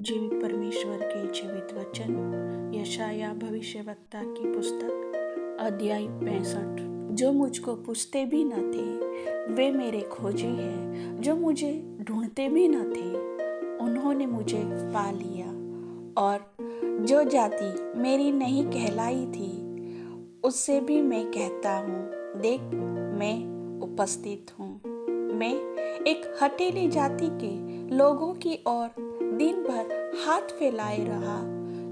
जीवित परमेश्वर के जीवित वचन यशाया भविष्यवक्ता की पुस्तक अध्याय 65। जो मुझको पूछते भी न थे वे मेरे खोजी हैं, जो मुझे ढूंढते भी न थे उन्होंने मुझे पा लिया। और जो जाति मेरी नहीं कहलाई थी उससे भी मैं कहता हूँ, देख मैं उपस्थित हूँ। मैं एक हठीली जाति के लोगों की ओर दिन भर हाथ फैलाए रहा,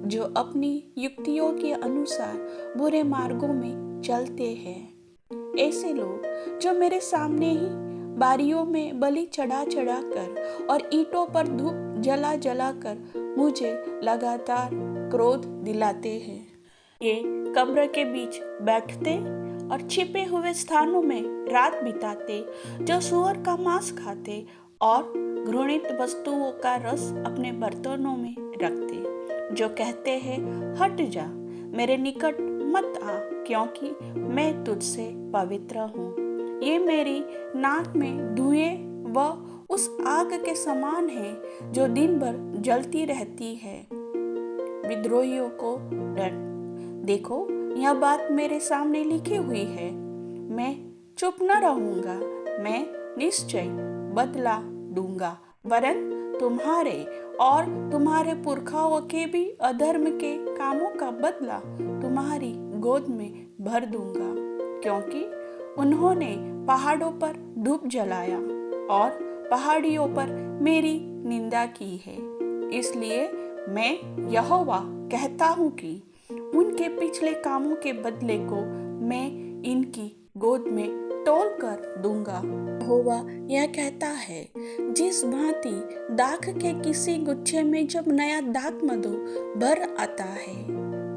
जो अपनी युक्तियों के अनुसार बुरे मार्गों में चलते हैं। ऐसे लोग जो मेरे सामने ही बारियों में बलि चढ़ा चढ़ा कर और ईंटों पर धूप जला जला कर मुझे लगातार क्रोध दिलाते हैं। ये कब्र के बीच बैठते और छिपे हुए स्थानों में रात बिताते, जो सूअर का मांस खाते और घृणित वस्तुओं का रस अपने बर्तनों में रखते, जो कहते हैं हट जा, मेरे निकट मत आ, क्योंकि मैं तुझसे पवित्र हूँ। ये मेरी नाक में धुएं व उस आग के समान है जो दिन भर जलती रहती है। विद्रोहियों को डर। देखो, यह बात मेरे सामने लिखी हुई है। मैं चुप न रहूंगा, मैं निश्चय बदला दूंगा, वरन तुम्हारे और तुम्हारे पुरखाओं के भी अधर्म के कामों का बदला तुम्हारी गोद में भर दूंगा, क्योंकि उन्होंने पहाड़ों पर धूप जलाया और पहाड़ियों पर मेरी निंदा की है। इसलिए मैं यहोवा कहता हूँ कि उनके पिछले कामों के बदले को मैं इनकी गोद में तौल कर दूंगा। यहोवा यह कहता है, जिस भांति दाख के किसी गुच्छे में जब नया दाख मधु भर आता है,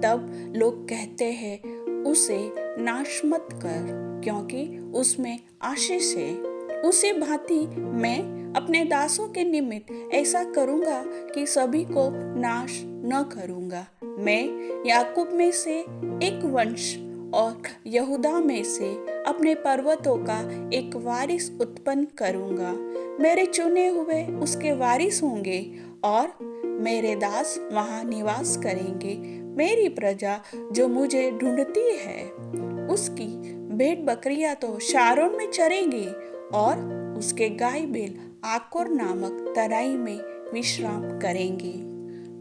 तब लोग कहते हैं उसे नाश मत कर, क्योंकि उसमें आशीष है। उसी भांति मैं अपने दासों के निमित्त ऐसा करूंगा कि सभी को नाश न करूंगा। मैं याकूब में से एक वंश और यहूदा में से अपने पर्वतों का एक वारिस उत्पन्न करूंगा। मेरे चुने हुए उसके वारिस होंगे और मेरे दास वहां निवास करेंगे। मेरी प्रजा जो मुझे ढूंढती है, उसकी भेड़ बकरियां तो शारोन में चरेंगी और उसके गाय बैल आकोर नामक तराई में विश्राम करेंगे।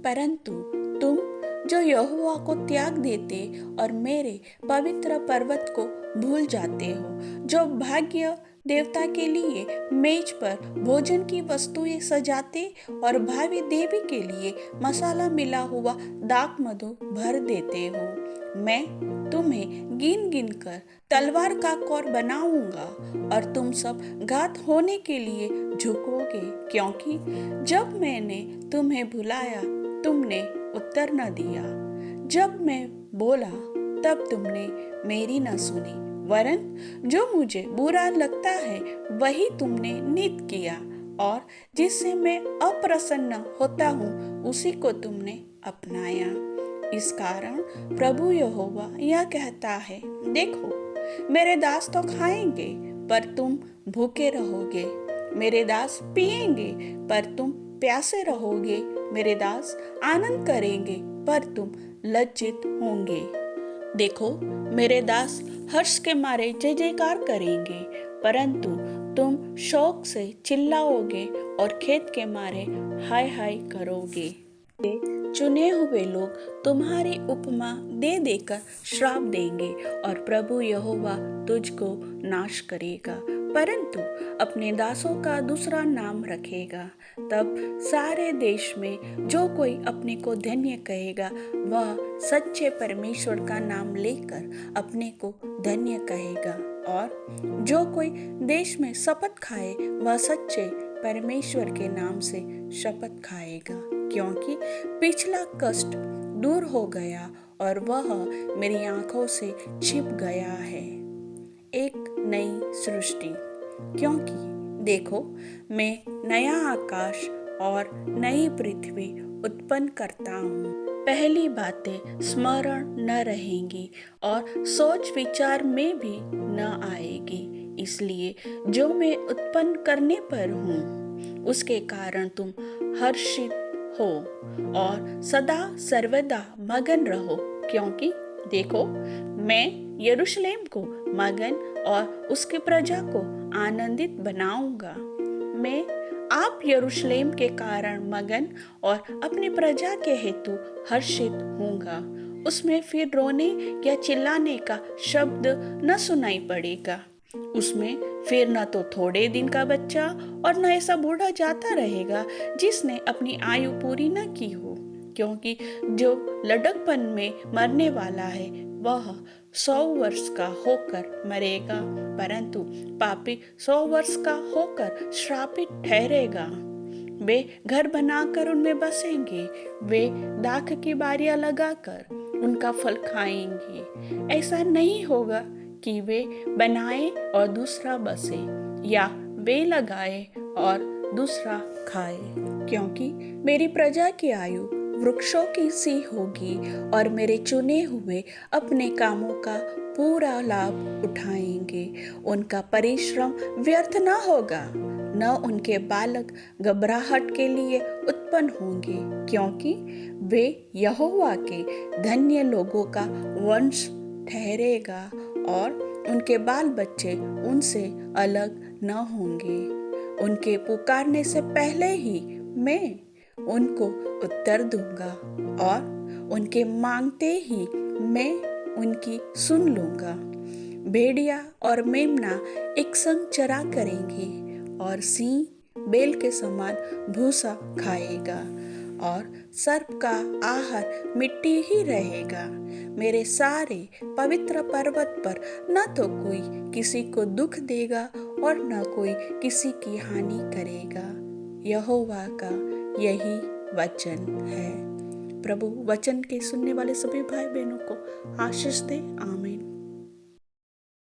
परंतु तुम जो यहोवा को त्याग देते और मेरे पवित्र पर्वत को भूल जाते हो, जो भाग्य देवता के लिए मेज पर भोजन की वस्तुएं सजाते और भावी देवी के लिए मसाला मिला हुआ दाख मधु भर देते हो, मैं तुम्हें गिन गिन कर तलवार का कौर बनाऊंगा और तुम सब घात होने के लिए झुकोगे, क्योंकि जब मैंने तुम्हें बुलाया तुमने उत्तर न दिया, जब मैं बोला तब तुमने मेरी न सुनी, वरन जो मुझे बुरा लगता है वही तुमने नित किया और जिससे मैं अप्रसन्न होता हूँ उसी को तुमने अपनाया। इस कारण प्रभु यहोवा यह कहता है, देखो मेरे दास तो खाएंगे पर तुम भूखे रहोगे, मेरे दास पिएंगे पर तुम प्यासे रहोगे, मेरे दास आनंद करेंगे पर तुम लज्जित होंगे। देखो मेरे दास हर्ष के मारे जय जयकार करेंगे, परंतु तुम शोक से चिल्लाओगे और खेद के मारे हाय हाय करोगे। चुने हुए लोग तुम्हारी उपमा दे देकर श्राप देंगे और प्रभु यहोवा तुझको नाश करेगा, परंतु अपने दासों का दूसरा नाम रखेगा। तब सारे देश में जो कोई अपने को धन्य कहेगा वह सच्चे परमेश्वर का नाम लेकर अपने को धन्य कहेगा, और जो कोई देश में शपथ खाए वह सच्चे परमेश्वर के नाम से शपथ खाएगा, क्योंकि पिछला कष्ट दूर हो गया और वह मेरी आंखों से छिप गया है। एक नई सृष्टि, क्योंकि देखो मैं नया आकाश और नई पृथ्वी उत्पन्न करता हूँ। पहली बातें स्मरण न रहेंगी और सोच विचार में भी न आएगी, इसलिए जो मैं उत्पन्न करने पर हूँ उसके कारण तुम हर्षित हो और सदा सर्वदा मगन रहो, क्योंकि देखो मैं यरूशलेम को मगन और उसकी प्रजा को आनंदित बनाऊंगा। मैं आप यरूशलेम के कारण मगन और अपनी प्रजा के हेतु हर्षित होऊंगा। उसमें फिर रोने या चिल्लाने का शब्द न सुनाई पड़ेगा। उसमें फिर न तो थोड़े दिन का बच्चा और न ऐसा बूढ़ा जाता रहेगा जिसने अपनी आयु पूरी न की हो, क्योंकि जो लड़कपन में मरने वाला है वह 100 वर्ष का होकर मरेगा, परंतु पापी 100 वर्ष का होकर श्रापित ठहरेगा। वे घर बनाकर उनमें बसेंगे, वे दाख की बारियां लगाकर उनका फल खाएंगे। ऐसा नहीं होगा कि वे बनाए और दूसरा बसे, या वे लगाए और दूसरा खाए, क्योंकि मेरी प्रजा की आयु वृक्षों की सी होगी और मेरे चुने हुए अपने कामों का पूरा लाभ उठाएंगे। उनका परिश्रम व्यर्थ न होगा, न उनके बालक घबराहट के लिए उत्पन्न होंगे, क्योंकि वे यहोवा के धन्य लोगों का वंश ठहरेगा और उनके बाल बच्चे उनसे अलग न होंगे। उनके पुकारने से पहले ही मैं उनको उत्तर दूंगा और उनके मांगते ही मैं उनकी सुन लूंगा। भेड़िया और मेमना एक संग चरा करेंगे और सिंह बेल के समान भूसा खाएगा और सर्प का आहार मिट्टी ही रहेगा। मेरे सारे पवित्र पर्वत पर न तो कोई किसी को दुख देगा और न कोई किसी की हानि करेगा। यहोवा का यही वचन है। प्रभु वचन के सुनने वाले सभी भाई बहनों को आशीष दे। आमीन।